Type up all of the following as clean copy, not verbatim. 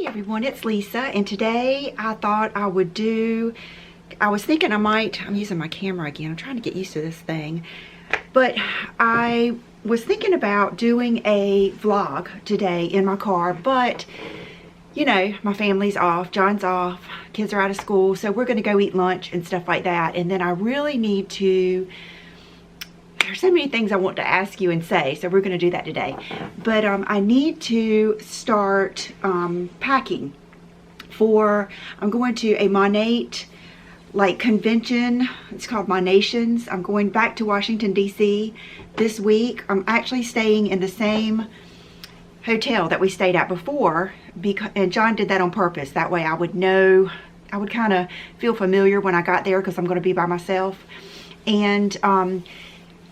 Hey everyone, it's Lisa, and today I thought I would was thinking I'm using my camera again, I'm trying to get used to this thing, but I was thinking about doing a vlog today in my car, but you know, my family's off, John's off, kids are out of school, so we're gonna go eat lunch and stuff like that, and then I really need to, there's so many things I want to ask you and say, so we're going to do that today. But I need to start packing for, I'm going to a Monat convention. It's called Monations. I'm going back to Washington, D.C. this week. I'm actually staying in the same hotel that we stayed at before, and John did that on purpose. That way I would know, I would kind of feel familiar when I got there because I'm going to be by myself. And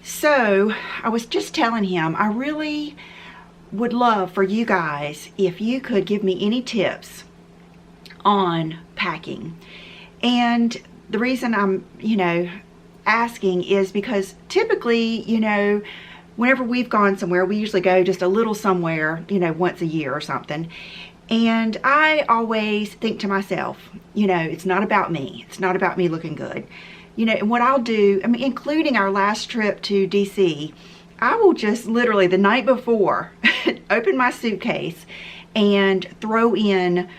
so I was just telling him I really would love for you guys if you could give me any tips on packing. And the reason I'm, asking is because typically, whenever we've gone somewhere, we usually go just a little somewhere, once a year or something. And I always think to myself, it's not about me. It's not about me looking good. And what I'll do, including our last trip to DC, I will just literally the night before open my suitcase and throw in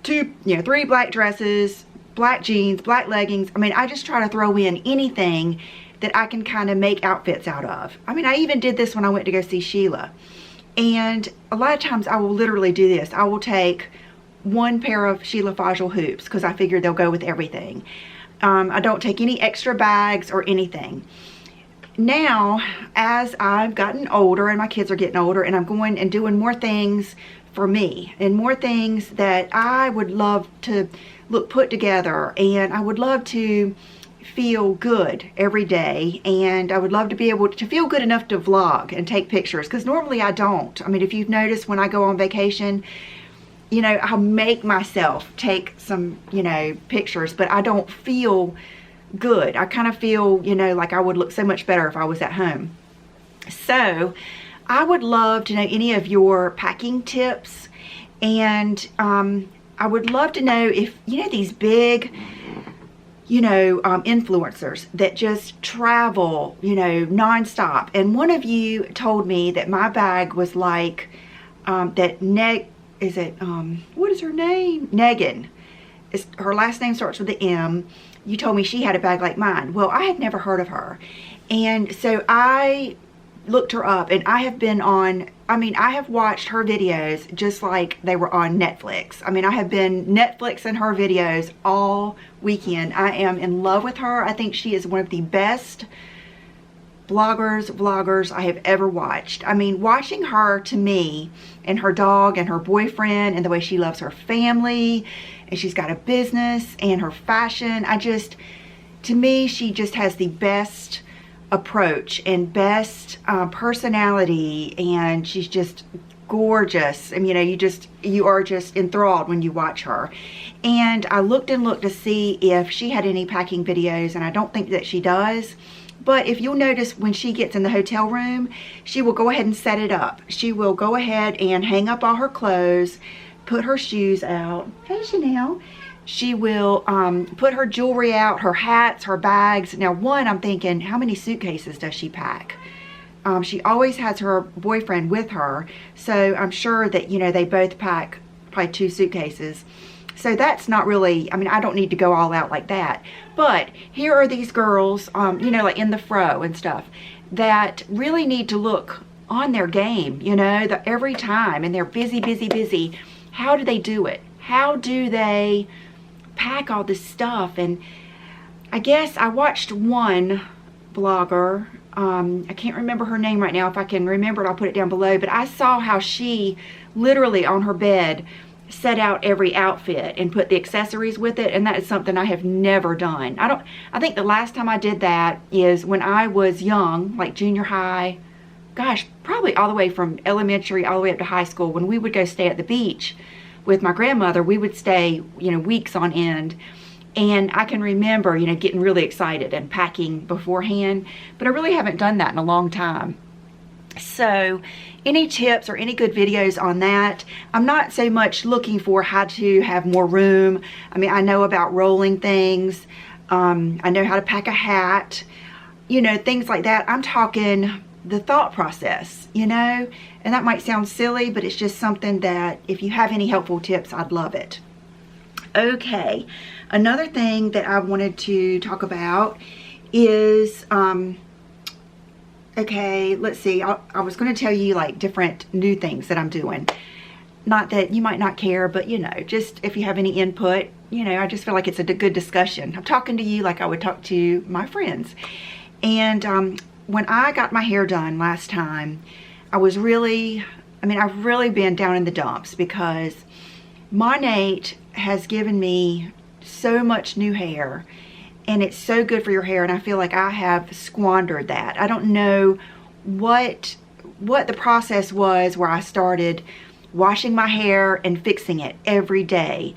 three black dresses, black jeans, black leggings. I just try to throw in anything that I can kind of make outfits out of. I even did this when I went to go see Sheila. And a lot of times I will literally do this. I will take one pair of Sheila Fajl hoops because I figure they'll go with everything. I don't take any extra bags or anything. Now, as I've gotten older and my kids are getting older and I'm going and doing more things for me and more things that I would love to look put together, and I would love to feel good every day, and I would love to be able to feel good enough to vlog and take pictures, because normally I don't. If you've noticed, when I go on vacation, I'll make myself take some, pictures, but I don't feel good. I kind of feel, like I would look so much better if I was at home. So I would love to know any of your packing tips, and I would love to know if, these big, influencers that just travel, nonstop. And one of you told me that my bag was like what is her name? Megan. Her last name starts with the M. You told me she had a bag like mine. Well, I had never heard of her. And so I looked her up, and I have been on, I have watched her videos just like they were on Netflix. I have been Netflixing her videos all weekend. I am in love with her. I think she is one of the best vloggers I have ever watched. Watching her, to me, and her dog and her boyfriend and the way she loves her family, and she's got a business, and her fashion, to me, she just has the best approach and best personality, and she's just gorgeous. You are just enthralled when you watch her. And I looked and looked to see if she had any packing videos, and I don't think that she does. But if you'll notice, when she gets in the hotel room, she will go ahead and set it up. She will go ahead and hang up all her clothes, put her shoes out. Hey, Chanel. She will put her jewelry out, her hats, her bags. Now, I'm thinking, how many suitcases does she pack? She always has her boyfriend with her, so I'm sure that, they both pack probably 2 suitcases. So that's not really, I don't need to go all out like that. But here are these girls, like in the fro and stuff, that really need to look on their game, every time. And they're busy. How do they do it? How do they pack all this stuff? And I guess I watched one blogger, I can't remember her name right now. If I can remember it, I'll put it down below. But I saw how she literally on her bed set out every outfit and put the accessories with it, and that is something I have never done. I think the last time I did that is when I was young, like junior high, gosh, probably all the way from elementary all the way up to high school. When we would go stay at the beach with my grandmother, we would stay, weeks on end. And I can remember, getting really excited and packing beforehand, but I really haven't done that in a long time. So any tips or any good videos on that? I'm not so much looking for how to have more room. I mean, I know about rolling things. I know how to pack a hat, you know, things like that. I'm talking the thought process, you know, and that might sound silly, but it's just something that if you have any helpful tips, I'd love it. Okay, another thing that I wanted to talk about is, okay, let's see. I was going to tell you like different new things that I'm doing. Not that you might not care, but you know, just if you have any input, you know, I just feel like it's a good discussion. I'm talking to you like I would talk to my friends. And when I got my hair done last time, I've really been down in the dumps because Monat has given me so much new hair, and it's so good for your hair, and I feel like I have squandered that. I don't know what the process was where I started washing my hair and fixing it every day.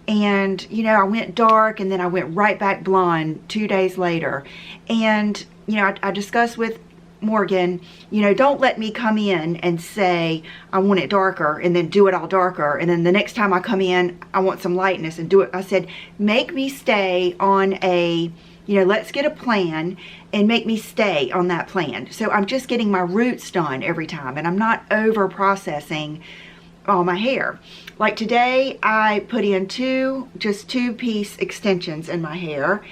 And you know, I went dark and then I went right back blonde 2 days later. And you know, I discussed with Morgan, you know, don't let me come in and say I want it darker and then do it all darker, and then the next time I come in I want some lightness and do it. I said, make me stay on a, you know, let's get a plan and make me stay on that plan. So I'm just getting my roots done every time, and I'm not over processing all my hair. Like today I put in just two piece extensions in my hair,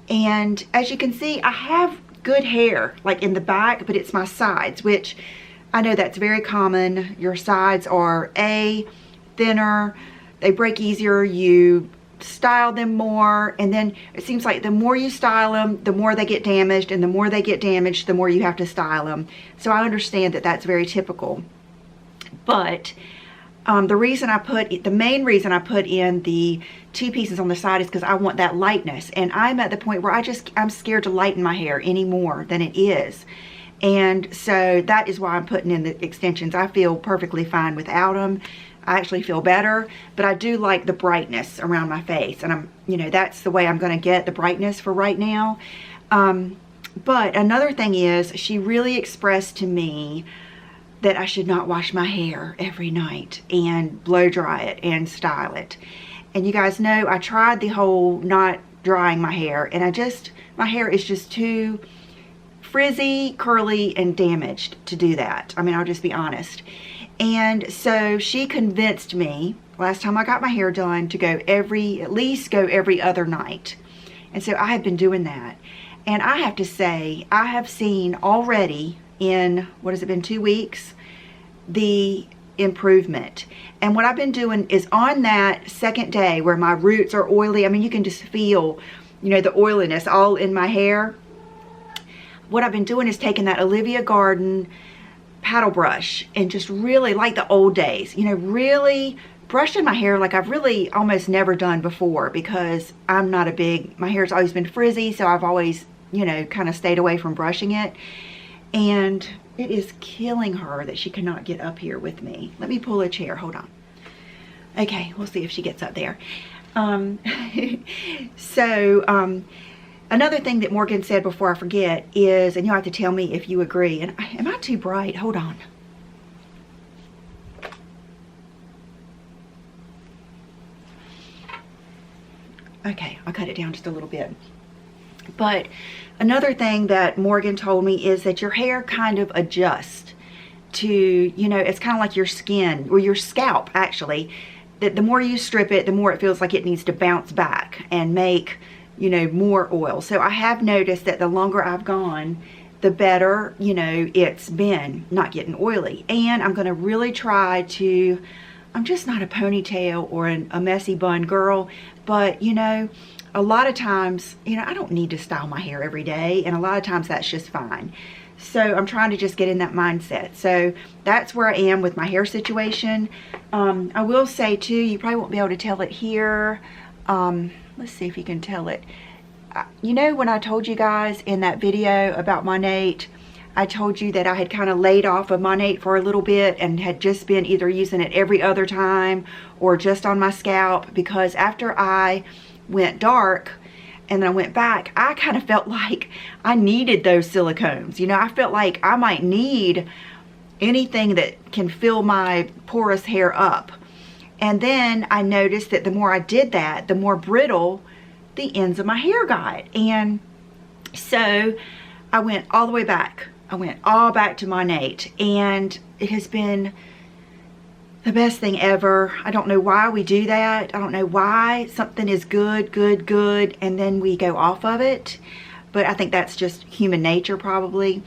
and as you can see, I have good hair like in the back, but it's my sides, which I know that's very common. Your sides are thinner, they break easier, you style them more, and then it seems like the more you style them, the more they get damaged, and the more they get damaged, the more you have to style them. So I understand that that's very typical. But the main reason I put in the 2 pieces on the side is because I want that lightness, and I'm at the point where I'm scared to lighten my hair any more than it is. And so that is why I'm putting in the extensions. I feel perfectly fine without them. I actually feel better, but I do like the brightness around my face, and you know, that's the way I'm going to get the brightness for right now. But another thing is, she really expressed to me that I should not wash my hair every night and blow dry it and style it. And you guys know I tried the whole not drying my hair, and my hair is just too frizzy, curly, and damaged to do that. I mean, I'll just be honest. And so she convinced me last time I got my hair done to at least go every other night. And so I have been doing that. And I have to say, I have seen already in, what has it been, 2 weeks, the improvement. And what I've been doing is on that second day where my roots are oily, I mean, you can just feel, you know, the oiliness all in my hair. What I've been doing is taking that Olivia Garden paddle brush and just really, like the old days, you know, really brushing my hair like I've really almost never done before, because my hair's always been frizzy, so I've always, you know, kind of stayed away from brushing it. And it is killing her that she cannot get up here with me. Let me pull a chair, hold on. Okay, we'll see if she gets up there. Another thing that Morgan said before I forget is, and you'll have to tell me if you agree, and am I too bright? Hold on. Okay, I'll cut it down just a little bit. But another thing that Morgan told me is that your hair kind of adjusts to, you know, it's kind of like your skin, or your scalp actually, that the more you strip it, the more it feels like it needs to bounce back and make, you know, more oil. So I have noticed that the longer I've gone, the better, you know, it's been not getting oily. And I'm going to really try to, I'm just not a ponytail or a messy bun girl, but you know, a lot of times, you know, I don't need to style my hair every day, and a lot of times that's just fine. So I'm trying to just get in that mindset. So that's where I am with my hair situation. I will say too, you probably won't be able to tell it here. Let's see if you can tell it. You know, when I told you guys in that video about Monat, I told you that I had kind of laid off of Monat for a little bit and had just been either using it every other time or just on my scalp, because after I went dark and then I went back, I kind of felt like I needed those silicones. You know, I felt like I might need anything that can fill my porous hair up. And then I noticed that the more I did that, the more brittle the ends of my hair got. And so I went all the way back. I went all back to Monat, and it has been the best thing ever. I don't know why we do that. I don't know why something is good, and then we go off of it. But I think that's just human nature probably.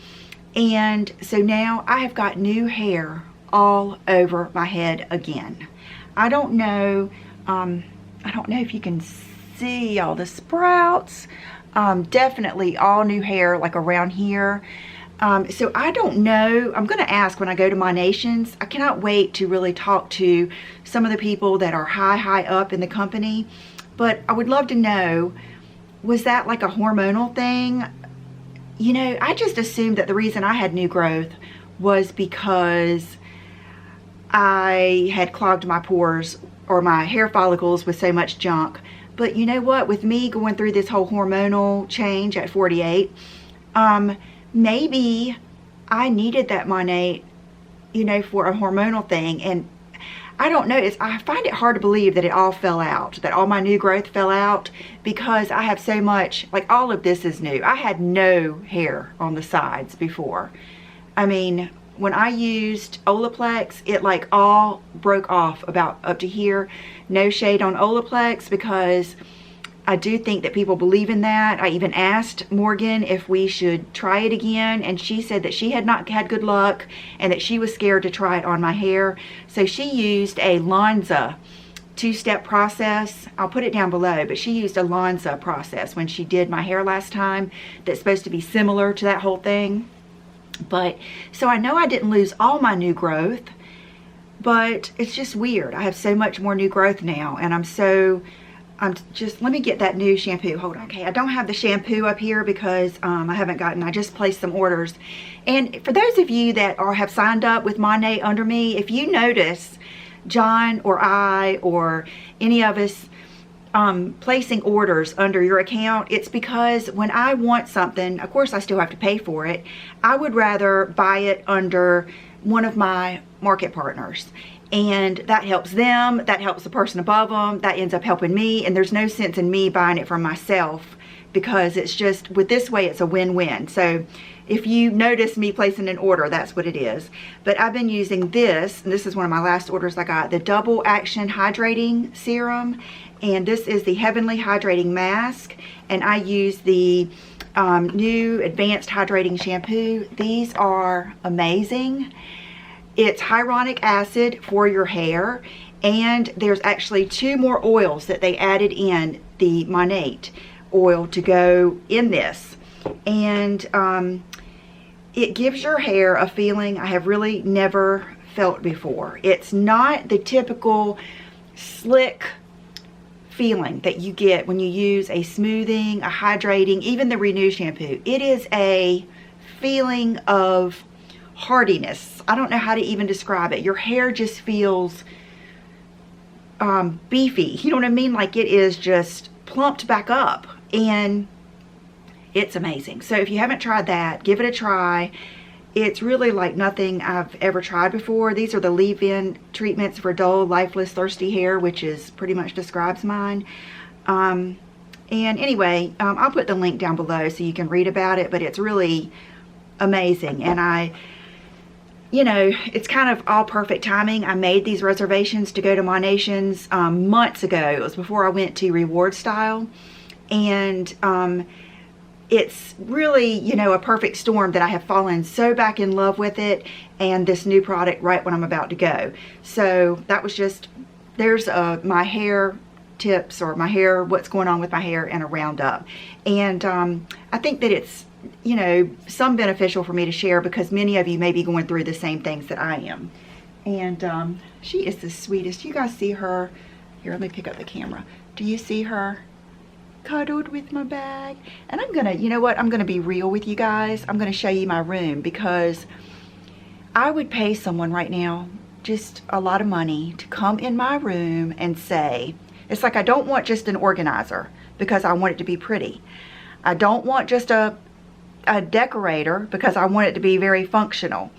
And so now I have got new hair all over my head again. I don't know if you can see all the sprouts. Definitely all new hair like around here. So I don't know. I'm going to ask when I go to my nations. I cannot wait to really talk to some of the people that are high up in the company. But I would love to know, was that like a hormonal thing? You know, I just assumed that the reason I had new growth was because I had clogged my pores or my hair follicles with so much junk. But you know what? With me going through this whole hormonal change at 48, maybe I needed that Monat, you know, for a hormonal thing. And I don't know, I find it hard to believe that it all fell out, that all my new growth fell out, because I have so much, like all of this is new. I had no hair on the sides before. I mean, when I used Olaplex, it like all broke off about up to here. No shade on Olaplex, because I do think that people believe in that. I even asked Morgan if we should try it again, and she said that she had not had good luck and that she was scared to try it on my hair. So she used a Lanza two-step process. I'll put it down below, but she used a Lanza process when she did my hair last time that's supposed to be similar to that whole thing. But so I know I didn't lose all my new growth, but it's just weird. I have so much more new growth now, and let me get that new shampoo. Hold on. Okay, I don't have the shampoo up here because I just placed some orders. And for those of you that have signed up with Monat under me, if you notice John or I or any of us placing orders under your account, it's because when I want something, of course I still have to pay for it, I would rather buy it under one of my market partners. And that helps them, that helps the person above them, that ends up helping me, and there's no sense in me buying it from myself, because it's just, with this way, it's a win-win. So if you notice me placing an order, that's what it is. But I've been using this, and this is one of my last orders I got, the Double Action Hydrating Serum, and this is the Heavenly Hydrating Mask, and I use the new Advanced Hydrating Shampoo. These are amazing. It's hyaluronic acid for your hair, and there's actually 2 more oils that they added in the Monat oil to go in this, and it gives your hair a feeling I have really never felt before. It's not the typical slick feeling that you get when you use a smoothing, a hydrating, even the Renew shampoo. It is a feeling of hardiness. I don't know how to even describe it. Your hair just feels beefy. You know what I mean? Like it is just plumped back up, and it's amazing. So if you haven't tried that, give it a try. It's really like nothing I've ever tried before. These are the leave-in treatments for dull, lifeless, thirsty hair, which is pretty much describes mine. And anyway, I'll put the link down below so you can read about it, but it's really amazing. And you know, it's kind of all perfect timing. I made these reservations to go to my nations months ago. It was before I went to Reward Style. And it's really, you know, a perfect storm that I have fallen so back in love with it and this new product right when I'm about to go. So that was just, there's my hair tips, or my hair, what's going on with my hair, and a roundup. And I think that it's, you know, some beneficial for me to share, because many of you may be going through the same things that I am. And she is the sweetest. You guys see her? Here, let me pick up the camera. Do you see her? Cuddled with my bag. And I'm gonna, you know what, I'm gonna be real with you guys. I'm gonna show you my room, because I would pay someone right now just a lot of money to come in my room and say, it's like I don't want just an organizer, because I want it to be pretty. I don't want just a decorator, because I want it to be very functional.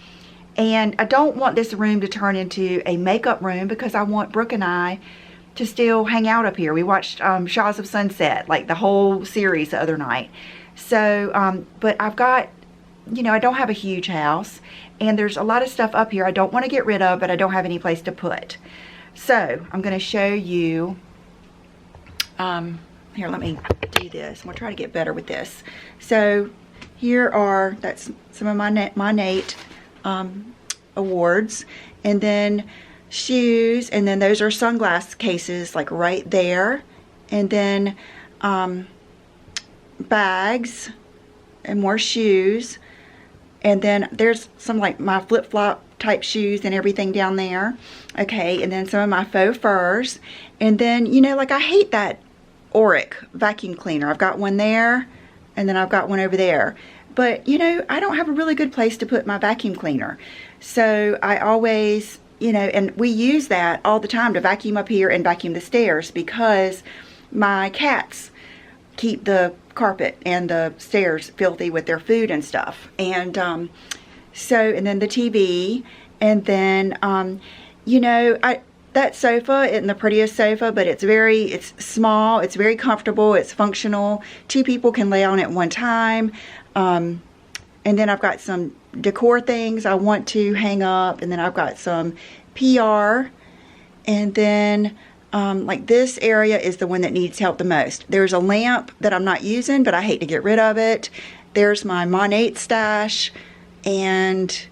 And I don't want this room to turn into a makeup room because I want Brooke and I to still hang out up here. We watched Shaws of Sunset, like the whole series the other night. So, but I've got, you know, I don't have a huge house, and there's a lot of stuff up here I don't want to get rid of, but I don't have any place to put. So I'm going to show you, here, let me do this. I'm going to try to get better with this. So here are, that's some of my Monat awards, and then shoes, and then those are sunglass cases, like right there, and then bags and more shoes, and then there's some like my flip-flop type shoes and everything down there. Okay, and then some of my faux furs, and then, you know, like I hate that Auric vacuum cleaner. I've got one there, and then I've got one over there, but you know, I don't have a really good place to put my vacuum cleaner, so I always, you know, and we use that all the time to vacuum up here and vacuum the stairs because my cats keep the carpet and the stairs filthy with their food and stuff. And so, and then the TV, and then you know, that sofa isn't the prettiest sofa, but it's small, it's very comfortable, it's functional. 2 people can lay on it at one time. And then I've got some decor things I want to hang up, and then I've got some PR, and then like this area is the one that needs help the most. There's a lamp that I'm not using, but I hate to get rid of it. There's my Monat stash, and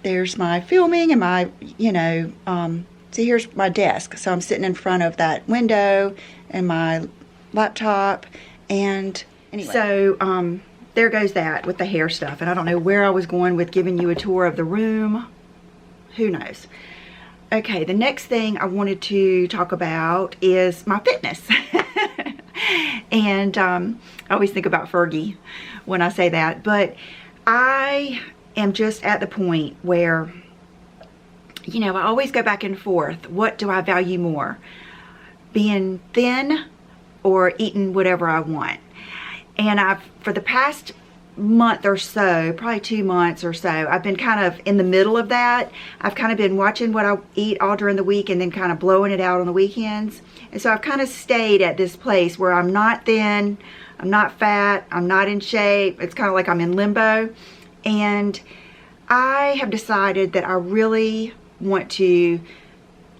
there's my filming and my, you know, so here's my desk. So I'm sitting in front of that window and my laptop, and anyway. So there goes that with the hair stuff. And I don't know where I was going with giving you a tour of the room. Who knows? Okay, the next thing I wanted to talk about is my fitness. And I always think about Fergie when I say that, but I am just at the point where, you know, I always go back and forth. What do I value more? Being thin or eating whatever I want? And for the past month or so, probably 2 months or so, I've been kind of in the middle of that. I've kind of been watching what I eat all during the week and then kind of blowing it out on the weekends. And so I've kind of stayed at this place where I'm not thin, I'm not fat, I'm not in shape. It's kind of like I'm in limbo. And I have decided that I really want to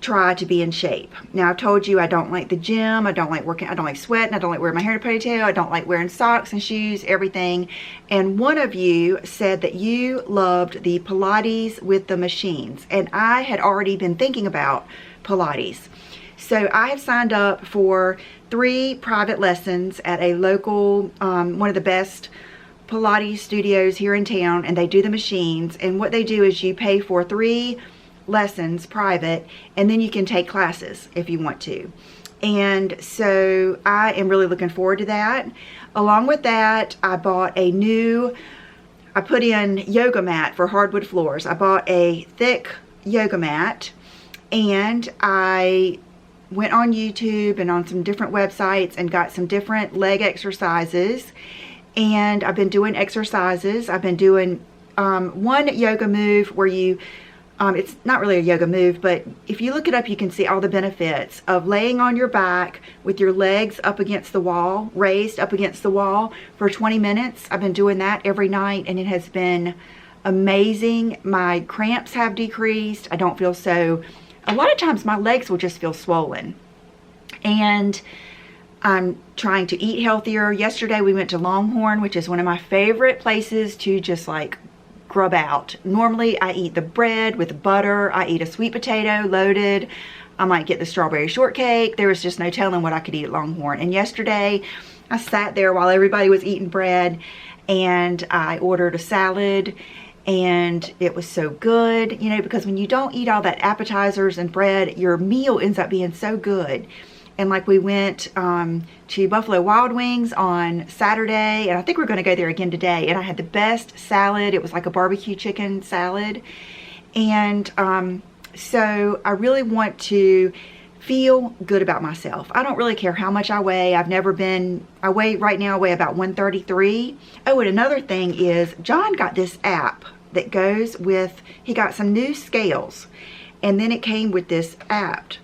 try to be in shape. Now, I've told you I don't like the gym, I don't like working, I don't like sweating, I don't like wearing my hair in a ponytail, I don't like wearing socks and shoes, everything. And one of you said that you loved the Pilates with the machines, and I had already been thinking about Pilates. So I have signed up for 3 private lessons at a local, one of the best Pilates studios here in town, and they do the machines. And what they do is you pay for 3 lessons private, and then you can take classes if you want to. And so I am really looking forward to that. Along with that, I bought I put in yoga mat for hardwood floors. I bought a thick yoga mat, and I went on YouTube and on some different websites and got some different leg exercises. And I've been doing exercises. I've been doing one yoga move where you, it's not really a yoga move, but if you look it up, you can see all the benefits of laying on your back with your legs up against the wall, raised up against the wall for 20 minutes. I've been doing that every night, and it has been amazing. My cramps have decreased. I don't feel so, a lot of times my legs will just feel swollen. And I'm trying to eat healthier. Yesterday we went to Longhorn, which is one of my favorite places to just like grub out. Normally I eat the bread with butter. I eat a sweet potato loaded. I might get the strawberry shortcake. There was just no telling what I could eat at Longhorn. And yesterday I sat there while everybody was eating bread, and I ordered a salad, and it was so good, you know, because when you don't eat all that appetizers and bread, your meal ends up being so good. And like we went to Buffalo Wild Wings on Saturday, and I think we're going to go there again today. And I had the best salad. It was like a barbecue chicken salad. And so I really want to feel good about myself. I don't really care how much I weigh. I've never been, right now I weigh about 133. Oh, and another thing is John got this app that goes with, he got some new scales, and then it came with this app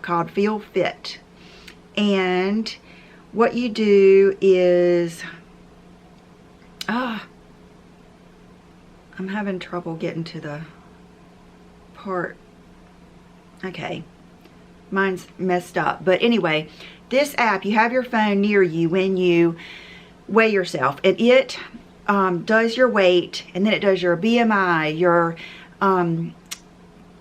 called Feel Fit. And what you do is, I'm having trouble getting to the part. Okay, mine's messed up. But anyway, this app, you have your phone near you when you weigh yourself, and it does your weight, and then it does your BMI,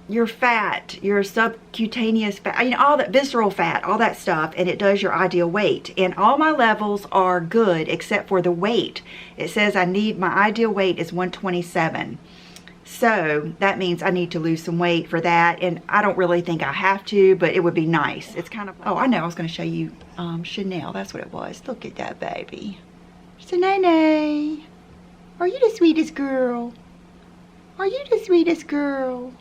your fat, your subcutaneous fat, you know, all that visceral fat, all that stuff, and it does your ideal weight. And all my levels are good except for the weight. It says my ideal weight is 127. So that means I need to lose some weight for that, and I don't really think I have to, but it would be nice. It's kind of, oh, I know, I was going to show you Chanel. That's what it was. Look at that baby. Nene, are you the sweetest girl? Are you the sweetest girl?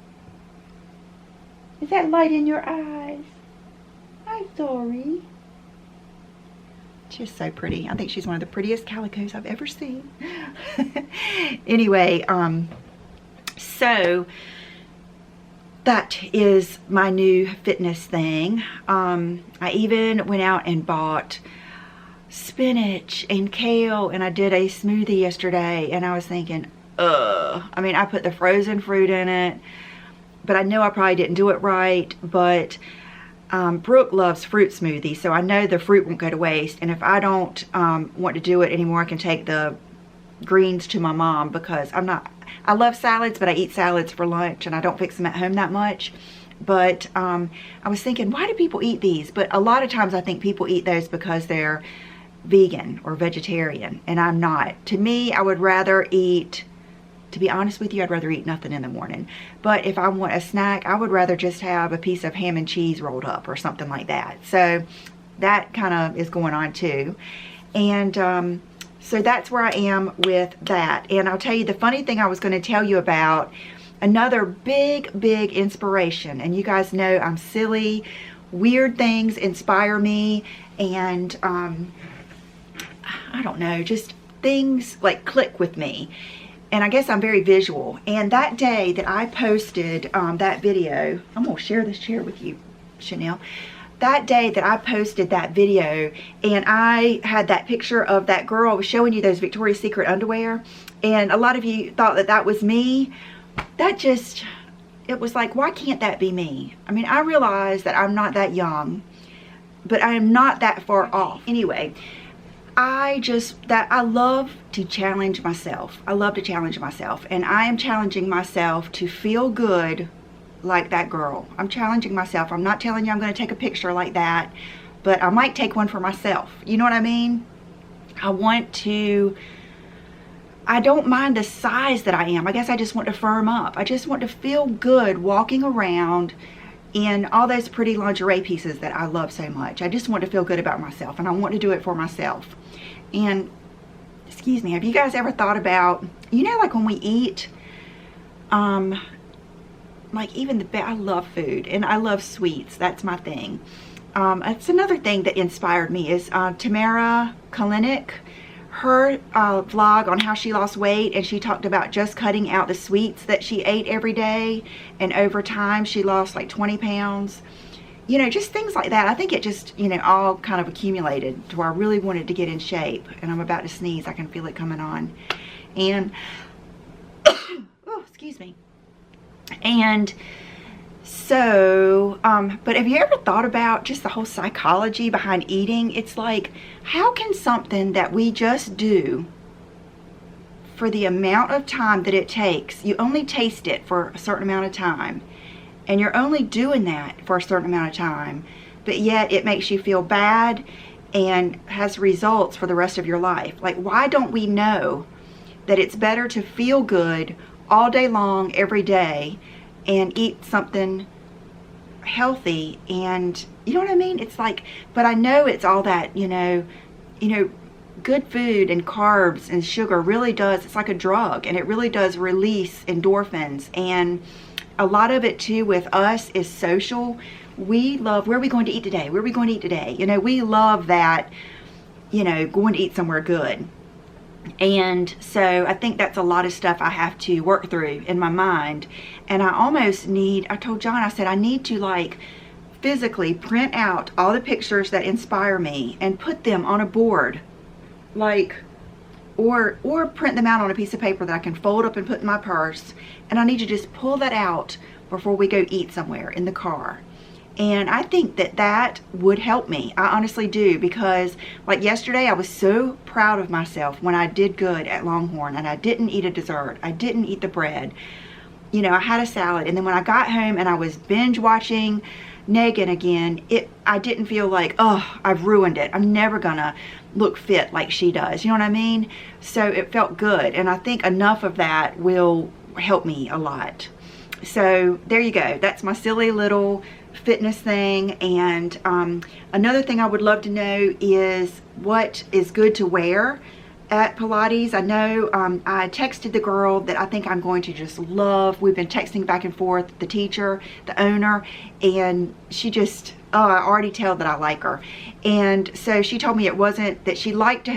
Is that light in your eyes? I'm sorry. She's so pretty. I think she's one of the prettiest calicos I've ever seen. Anyway, so that is my new fitness thing. I even went out and bought spinach and kale, and I did a smoothie yesterday, and I was thinking, I mean, I put the frozen fruit in it, but I know I probably didn't do it right. But Brooke loves fruit smoothies, so I know the fruit won't go to waste. And if I don't want to do it anymore, I can take the greens to my mom, because I love salads, but I eat salads for lunch, and I don't fix them at home that much. But I was thinking, why do people eat these? But a lot of times I think people eat those because they're vegan or vegetarian, and I'm not. To me, I would rather eat, to be honest with you, I'd rather eat nothing in the morning. But if I want a snack, I would rather just have a piece of ham and cheese rolled up or something like that. So that kind of is going on too. And so that's where I am with that. And I'll tell you the funny thing I was going to tell you about, another big inspiration. And you guys know I'm silly. Weird things inspire me. And I don't know, just things like click with me. And I guess I'm very visual. And that day that I posted that video, I'm going to share this chair with you, Chanel. That day that I posted that video, and I had that picture of that girl, I was showing you those Victoria's Secret underwear, and a lot of you thought that that was me. That just, it was like, why can't that be me? I mean, I realize that I'm not that young, but I am not that far off. Anyway, I love to challenge myself. I love to challenge myself, and I am challenging myself to feel good like that girl. I'm challenging myself. I'm not telling you I'm going to take a picture like that, but I might take one for myself. You know what I mean? I don't mind the size that I am. I guess I just want to firm up. I just want to feel good walking around in all those pretty lingerie pieces that I love so much. I just want to feel good about myself, and I want to do it for myself. And excuse me, have you guys ever thought about, you know, like when we eat, like even I love food and I love sweets. That's my thing. It's another thing that inspired me is Tamara Kalinick, her vlog on how she lost weight, and she talked about just cutting out the sweets that she ate every day, and over time she lost like 20 pounds. You know, just things like that. I think it just, you know, all kind of accumulated to where I really wanted to get in shape. And I'm about to sneeze. I can feel it coming on. And, oh, excuse me. And so, but have you ever thought about just the whole psychology behind eating? It's like, how can something that we just do for the amount of time that it takes, you only taste it for a certain amount of time, and you're only doing that for a certain amount of time, but yet it makes you feel bad and has results for the rest of your life? Like, why don't we know that it's better to feel good all day long, every day, and eat something healthy? And you know what I mean? It's like, but I know it's all that, you know, good food and carbs and sugar really does, it's like a drug, and it really does release endorphins. And a lot of it too with us is social. We love, where are we going to eat today? Where are we going to eat today? You know, we love that, you know, going to eat somewhere good. And so I think that's a lot of stuff I have to work through in my mind. And I almost need, I told John, I said, I need to like physically print out all the pictures that inspire me and put them on a board, like, or print them out on a piece of paper that I can fold up and put in my purse. And I need to just pull that out before we go eat somewhere in the car. And I think that that would help me. I honestly do, because like yesterday I was so proud of myself when I did good at Longhorn and I didn't eat a dessert. I didn't eat the bread. You know, I had a salad, and then when I got home and I was binge watching Negan again, I didn't feel like, oh, I've ruined it. I'm never gonna look fit like she does. You know what I mean? So it felt good, and I think enough of that will help me a lot. So there you go. That's my silly little fitness thing. And another thing I would love to know is what is good to wear at Pilates. I know I texted the girl that I think I'm going to just love. We've been texting back and forth, the teacher, the owner, and she just, oh, I already tell that I like her. And so she told me it wasn't that she liked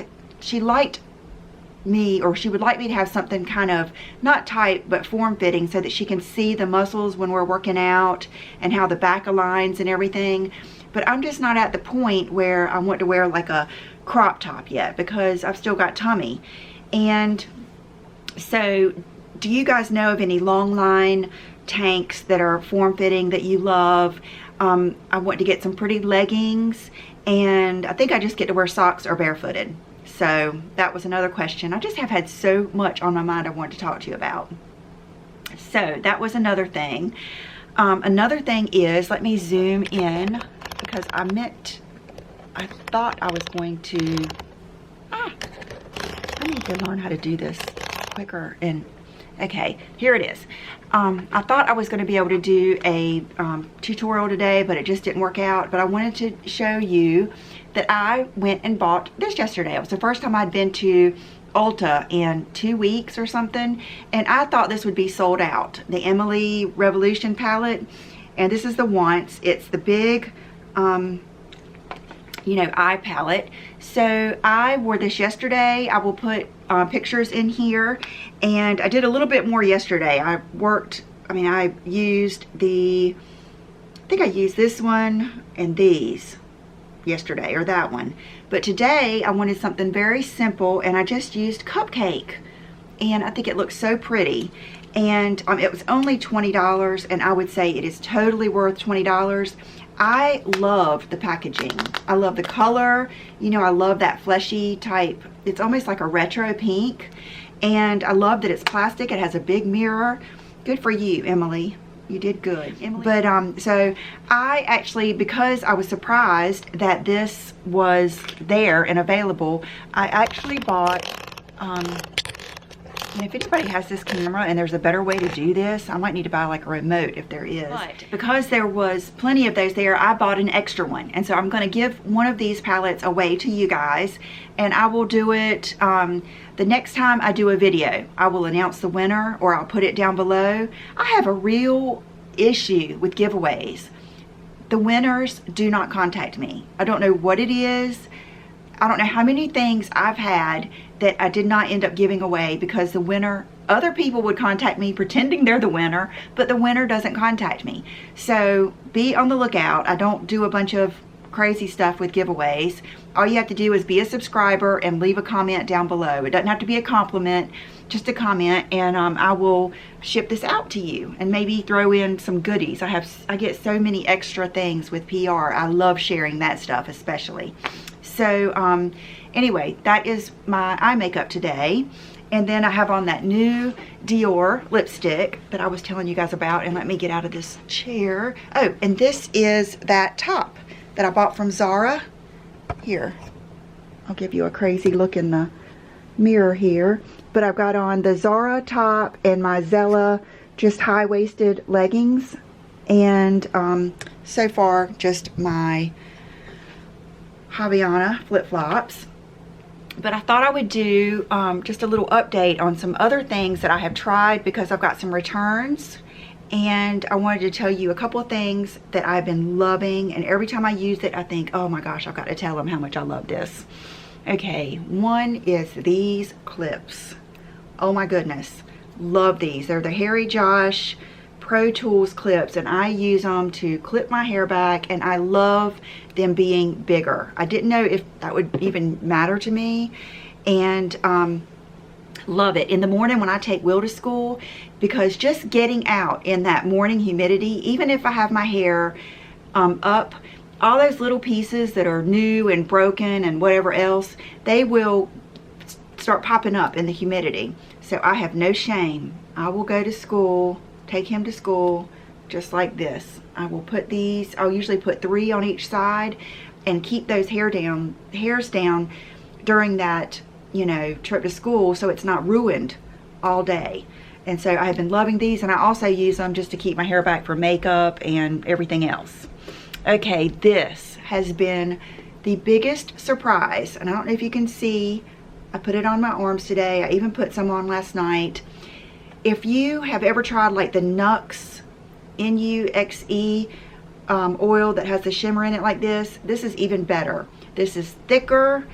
me, or she would like me to have something kind of not tight but form-fitting, so that she can see the muscles when we're working out and how the back aligns and everything. But I'm just not at the point where I want to wear like a crop top yet, because I've still got tummy. And so do you guys know of any long line tanks that are form-fitting that you love? I want to get some pretty leggings, and I think I just get to wear socks or barefooted. So that was another question. I just have had so much on my mind I wanted to talk to you about. So that was another thing. Another thing is, let me zoom in, because I thought I was going to, I need to learn how to do this quicker. And okay, here it is. I thought I was going to be able to do a tutorial today, but it just didn't work out. But I wanted to show you that I went and bought this yesterday. It was the first time I'd been to Ulta in 2 weeks or something, and I thought this would be sold out. The Emily Revolution palette, and this is the Once. It's the big, you know, eye palette. So I wore this yesterday. I will put pictures in here, and I did a little bit more yesterday. I used I think I used this one and these yesterday, or that one. But today I wanted something very simple, and I just used Cupcake, and I think it looks so pretty. And it was only $20, and I would say it is totally worth $20. I love the packaging. I love the color. You know, I love that fleshy type. It's almost like a retro pink. And I love that it's plastic. It has a big mirror. Good for you, Emily. You did good, Emily. But so I actually, because I was surprised that this was there and available, I actually bought, if anybody has this camera and there's a better way to do this, I might need to buy like a remote if there is. But because there was plenty of those there, I bought an extra one. And so I'm going to give one of these palettes away to you guys, and I will do it the next time I do a video. I will announce the winner, or I'll put it down below. I have a real issue with giveaways. The winners do not contact me. I don't know what it is. I don't know how many things I've had that I did not end up giving away because the winner, other people would contact me pretending they're the winner, but the winner doesn't contact me. So be on the lookout. I don't do a bunch of crazy stuff with giveaways. All you have to do is be a subscriber and leave a comment down below. It doesn't have to be a compliment, just a comment, and I will ship this out to you and maybe throw in some goodies. I get so many extra things with PR. I love sharing that stuff especially. So anyway, that is my eye makeup today. And then I have on that new Dior lipstick that I was telling you guys about. And let me get out of this chair. Oh, and this is that top that I bought from Zara. Here, I'll give you a crazy look in the mirror here. But I've got on the Zara top and my Zella just high-waisted leggings. And so far, just my Havaiana flip-flops. But I thought I would do just a little update on some other things that I have tried, because I've got some returns, and I wanted to tell you a couple of things that I've been loving, and every time I use it I think, oh my gosh, I've got to tell them how much I love this. Okay, one is these clips. Oh my goodness, love these. They're the Harry Josh Pro Tools clips, and I use them to clip my hair back, and I love them being bigger. I didn't know if that would even matter to me, and love it in the morning when I take Will to school, because just getting out in that morning humidity, even if I have my hair up, all those little pieces that are new and broken and whatever else, they will start popping up in the humidity. So I have no shame. I will go to school, take him to school just like this. I will put these, I'll usually put 3 on each side and keep those hairs down during that, you know, trip to school, so it's not ruined all day. And so I have been loving these, and I also use them just to keep my hair back for makeup and everything else. Okay, this has been the biggest surprise, and I don't know if you can see, I put it on my arms today. I even put some on last night. If you have ever tried like the Nux, N-U-X-E oil that has the shimmer in it like this is even better. This is thicker.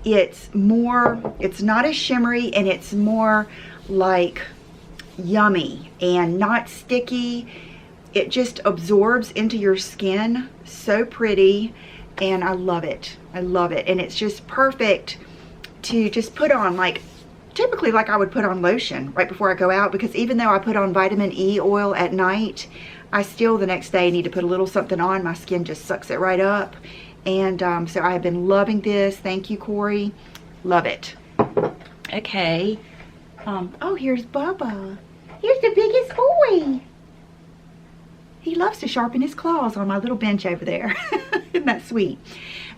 It's more, it's not as shimmery, and it's more like yummy and not sticky. It just absorbs into your skin so pretty, and I love it. I love it. And it's just perfect to just put on, like typically like I would put on lotion right before I go out, because even though I put on vitamin E oil at night, I still the next day need to put a little something on. My skin just sucks it right up. And so I have been loving this. Thank you, Corey. Love it. Okay. Oh, here's Bubba. Here's the biggest boy. He loves to sharpen his claws on my little bench over there. Isn't that sweet?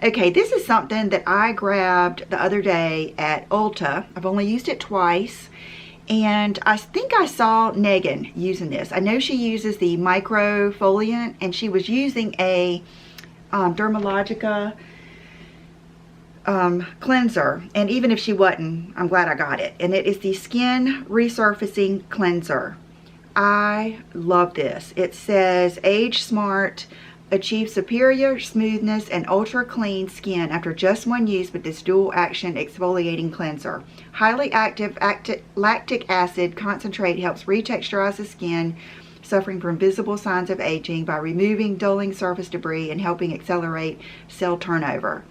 Okay, this is something that I grabbed the other day at Ulta. I've only used it twice. And I think I saw Megan using this. I know she uses the microfoliant, and she was using a Dermalogica cleanser, and even if she wasn't, I'm glad I got it. And it is the Skin Resurfacing Cleanser. I love this. It says Age Smart, achieve superior smoothness and ultra clean skin after just one use with this dual action exfoliating cleanser. Highly active lactic acid concentrate helps retexturize the skin suffering from visible signs of aging by removing dulling surface debris and helping accelerate cell turnover.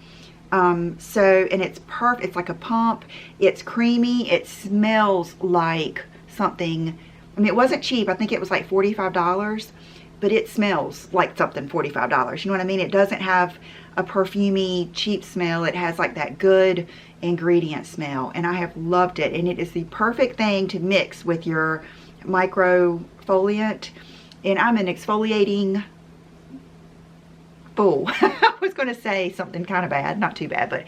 And it's perfect. It's like a pump. It's creamy. It smells like something. I mean, it wasn't cheap. I think it was like $45, but it smells like something $45. You know what I mean? It doesn't have a perfumey, cheap smell. It has like that good ingredient smell, and I have loved it. And it is the perfect thing to mix with your microfoliant. And I'm an exfoliating fool. I was going to say something kind of bad, not too bad, but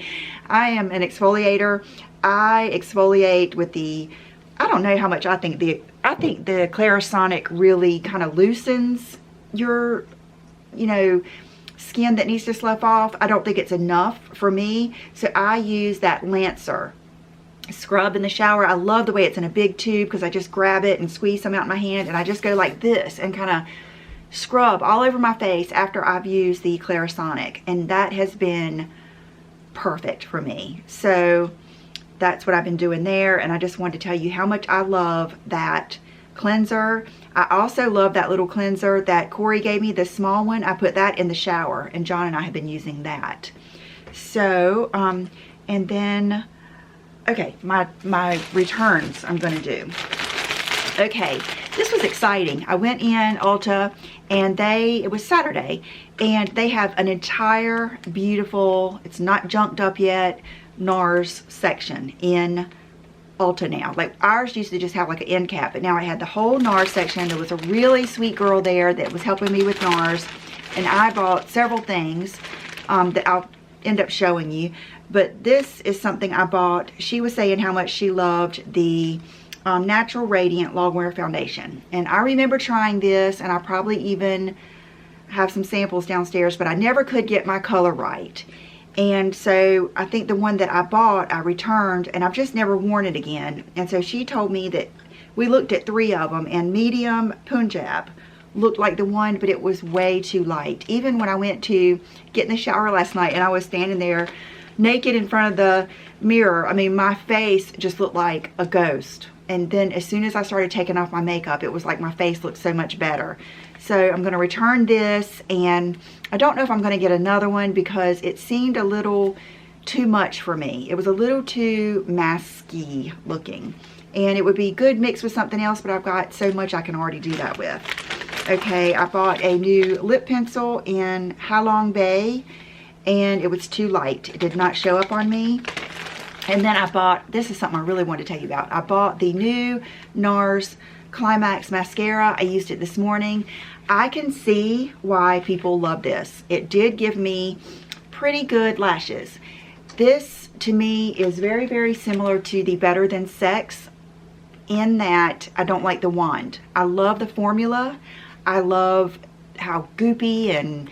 I am an exfoliator. I exfoliate with the, I don't know how much I think the Clarisonic really kind of loosens your, you know, skin that needs to slough off. I don't think it's enough for me, so I use that Lancer scrub in the shower. I love the way it's in a big tube, because I just grab it and squeeze some out in my hand, and I just go like this and kind of scrub all over my face after I've used the Clarisonic, and that has been perfect for me. So that's what I've been doing there, and I just wanted to tell you how much I love that cleanser. I also love that little cleanser that Corey gave me, the small one. I put that in the shower, and John and I have been using that. So and then okay, my returns I'm going to do. Okay, this was exciting. I went in Ulta, and it was Saturday, and they have an entire beautiful, it's not junked up yet, NARS section in Ulta now. Like ours used to just have like an end cap, but now I had the whole NARS section. There was a really sweet girl there that was helping me with NARS, and I bought several things that I'll end up showing you. But this is something I bought. She was saying how much she loved the Natural Radiant Longwear Foundation. And I remember trying this, and I probably even have some samples downstairs, but I never could get my color right. And so I think the one that I bought, I returned, and I've just never worn it again. And so she told me that we looked at 3 of them, and medium Punjab looked like the one, but it was way too light. Even when I went to get in the shower last night, and I was standing there naked in front of the mirror, I mean, my face just looked like a ghost. And then as soon as I started taking off my makeup, it was like my face looked so much better. So I'm going to return this, and I don't know if I'm going to get another one because it seemed a little too much for me. It was a little too masky looking, and it would be good mixed with something else, but I've got so much I can already do that with. Okay, I bought a new lip pencil in Halong Bay, and it was too light. It did not show up on me. And then I bought, this is something I really wanted to tell you about. I bought the new NARS Climax mascara. I used it this morning. I can see why people love this. It did give me pretty good lashes. This, to me, is very, very similar to the Better Than Sex in that I don't like the wand. I love the formula. I love how goopy and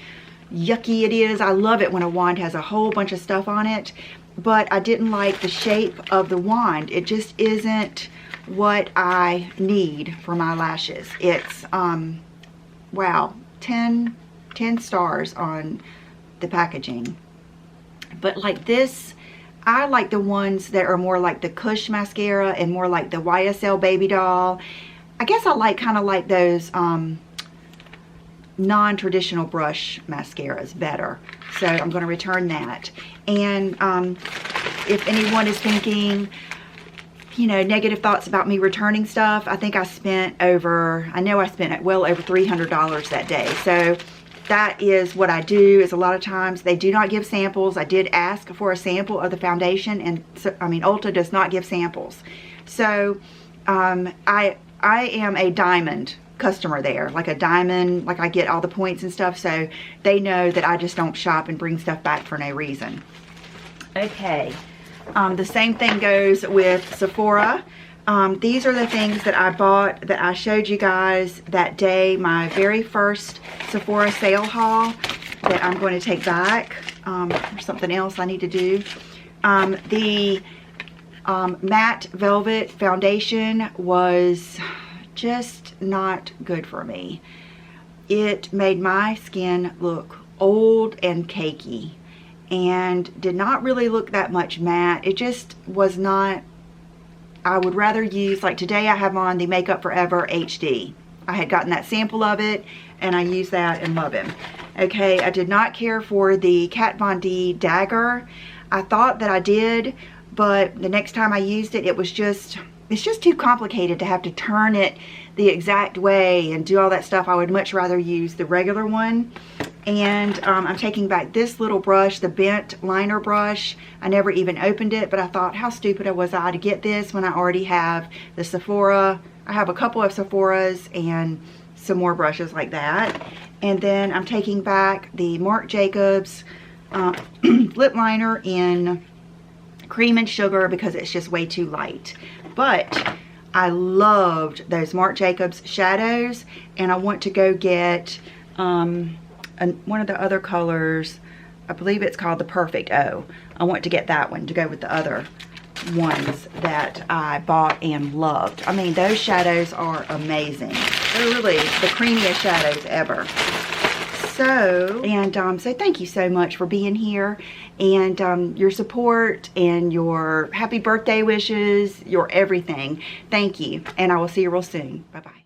yucky it is. I love it when a wand has a whole bunch of stuff on it. But I didn't like the shape of the wand. It just isn't what I need for my lashes. It's, wow, 10 stars on the packaging. But like this, I like the ones that are more like the Kush mascara and more like the YSL Baby Doll. I guess I like kind of like those non-traditional brush mascaras better. So I'm going to return that. And if anyone is thinking, you know, negative thoughts about me returning stuff, I think I spent over, I know I spent well over $300 that day. So that is what I do, is a lot of times they do not give samples. I did ask for a sample of the foundation, and so, I mean, Ulta does not give samples. So I am a diamond customer there, like a diamond, like I get all the points and stuff, so they know that I just don't shop and bring stuff back for no reason. Okay, the same thing goes with Sephora. These are the things that I bought that I showed you guys that day, my very first Sephora sale haul, that I'm going to take back. There's something else I need to do. The matte velvet foundation was just not good for me. It made my skin look old and cakey and did not really look that much matte. It just was not. I would rather use, like today I have on the Makeup Forever HD. I had gotten that sample of it and I used that and love it. Okay, I did not care for the Kat Von D dagger. I thought that I did, but the next time I used it, it was just, it's just too complicated to have to turn it the exact way and do all that stuff. I would much rather use the regular one. And I'm taking back this little brush, the bent liner brush. I never even opened it, but I thought, how stupid was I to get this when I already have the Sephora. I have a couple of Sephoras and some more brushes like that. And then I'm taking back the Marc Jacobs lip liner in Cream and Sugar because it's just way too light. But I loved those Marc Jacobs shadows, and I want to go get one of the other colors. I believe it's called the Perfect O. I want to get that one to go with the other ones that I bought and loved. I mean, those shadows are amazing. They're really the creamiest shadows ever. So, so thank you so much for being here, and your support and your happy birthday wishes, your everything. Thank you, and I will see you real soon. Bye-bye.